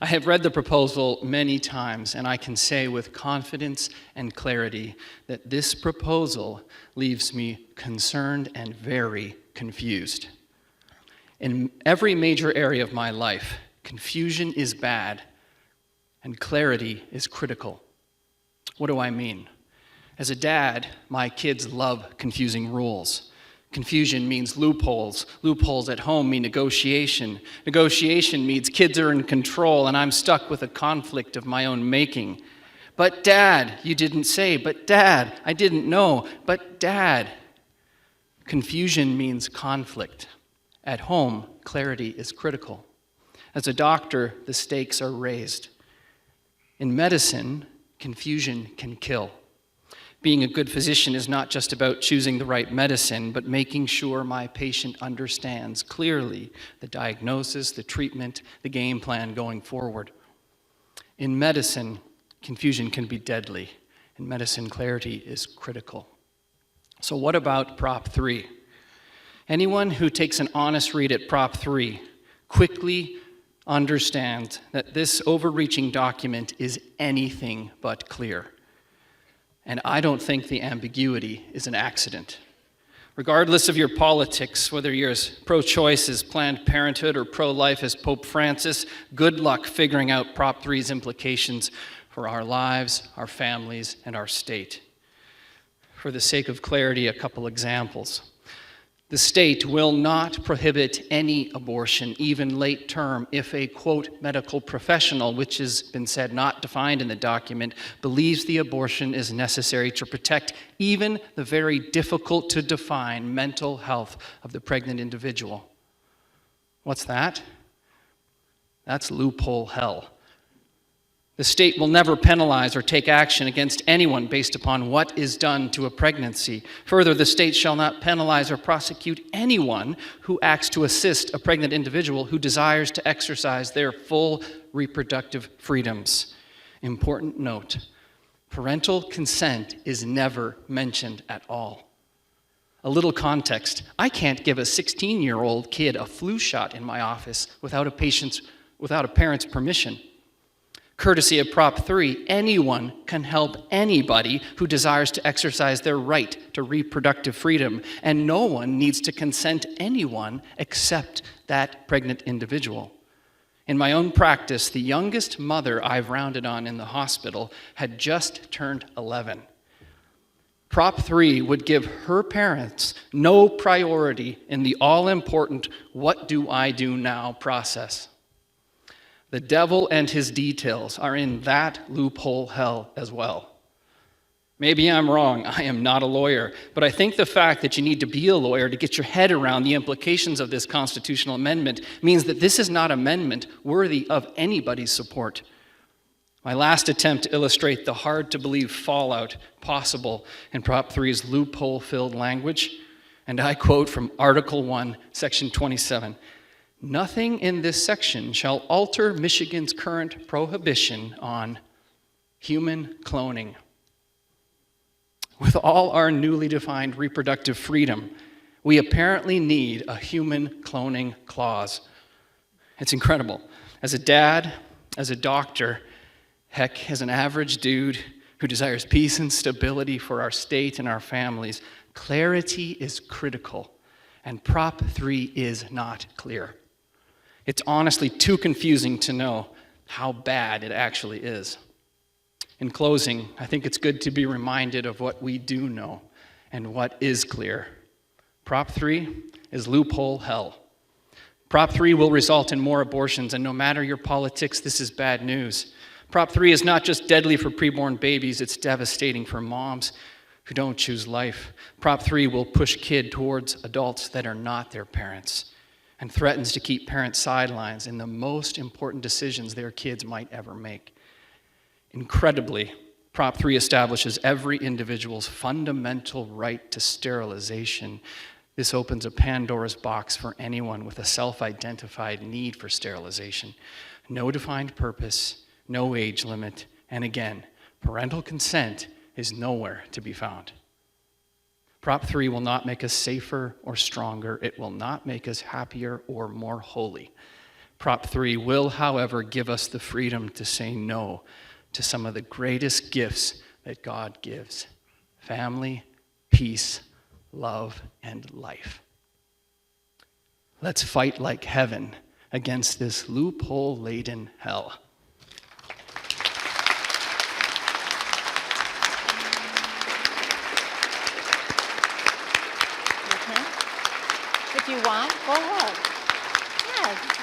I have read the proposal many times, and I can say with confidence and clarity that this proposal leaves me concerned and very confused. In every major area of my life, confusion is bad and clarity is critical. What do I mean? As a dad, my kids love confusing rules. Confusion means loopholes. Loopholes at home mean negotiation. Negotiation means kids are in control and I'm stuck with a conflict of my own making. But Dad, you didn't say. But Dad, I didn't know. But Dad. Confusion means conflict. At home, clarity is critical. As a doctor, the stakes are raised. In medicine, confusion can kill. Being a good physician is not just about choosing the right medicine, but making sure my patient understands clearly the diagnosis, the treatment, the game plan going forward. In medicine, confusion can be deadly. In medicine, clarity is critical. So what about Prop 3? Anyone who takes an honest read at Prop 3 quickly understands that this overreaching document is anything but clear. And I don't think the ambiguity is an accident. Regardless of your politics, whether you're as pro-choice as Planned Parenthood or pro-life as Pope Francis, good luck figuring out Prop 3's implications for our lives, our families, and our state. For the sake of clarity, a couple examples. The state will not prohibit any abortion, even late term, if a, quote, medical professional, which has been said not defined in the document, believes the abortion is necessary to protect even the very difficult to define mental health of the pregnant individual. What's that? That's loophole hell. The state will never penalize or take action against anyone based upon what is done to a pregnancy. Further, the state shall not penalize or prosecute anyone who acts to assist a pregnant individual who desires to exercise their full reproductive freedoms. Important note, parental consent is never mentioned at all. A little context, I can't give a 16-year-old kid a flu shot in my office without a parent's permission. Courtesy of Prop 3, anyone can help anybody who desires to exercise their right to reproductive freedom, and no one needs to consent anyone except that pregnant individual. In my own practice, the youngest mother I've rounded on in the hospital had just turned 11. Prop 3 would give her parents no priority in the all-important "what do I do now" process. The devil and his details are in that loophole hell as well. Maybe I'm wrong, I am not a lawyer, but I think the fact that you need to be a lawyer to get your head around the implications of this constitutional amendment means that this is not an amendment worthy of anybody's support. My last attempt to illustrate the hard-to-believe fallout possible in Prop 3's loophole-filled language, and I quote from Article 1, Section 27, "Nothing in this section shall alter Michigan's current prohibition on human cloning." With all our newly defined reproductive freedom, we apparently need a human cloning clause. It's incredible. As a dad, as a doctor, heck, as an average dude who desires peace and stability for our state and our families, clarity is critical, and Prop 3 is not clear. It's honestly too confusing to know how bad it actually is. In closing, I think it's good to be reminded of what we do know and what is clear. Prop 3 is loophole hell. Prop 3 will result in more abortions, and no matter your politics, this is bad news. Prop 3 is not just deadly for preborn babies, it's devastating for moms who don't choose life. Prop 3 will push kids towards adults that are not their parents, and threatens to keep parents sidelines in the most important decisions their kids might ever make. Incredibly, Prop 3 establishes every individual's fundamental right to sterilization. This opens a Pandora's box for anyone with a self-identified need for sterilization. No defined purpose, no age limit, and again, parental consent is nowhere to be found. Prop 3 will not make us safer or stronger. It will not make us happier or more holy. Prop 3 will, however, give us the freedom to say no to some of the greatest gifts that God gives: family, peace, love, and life. Let's fight like heaven against this loophole-laden hell. If you want, go ahead. Yes.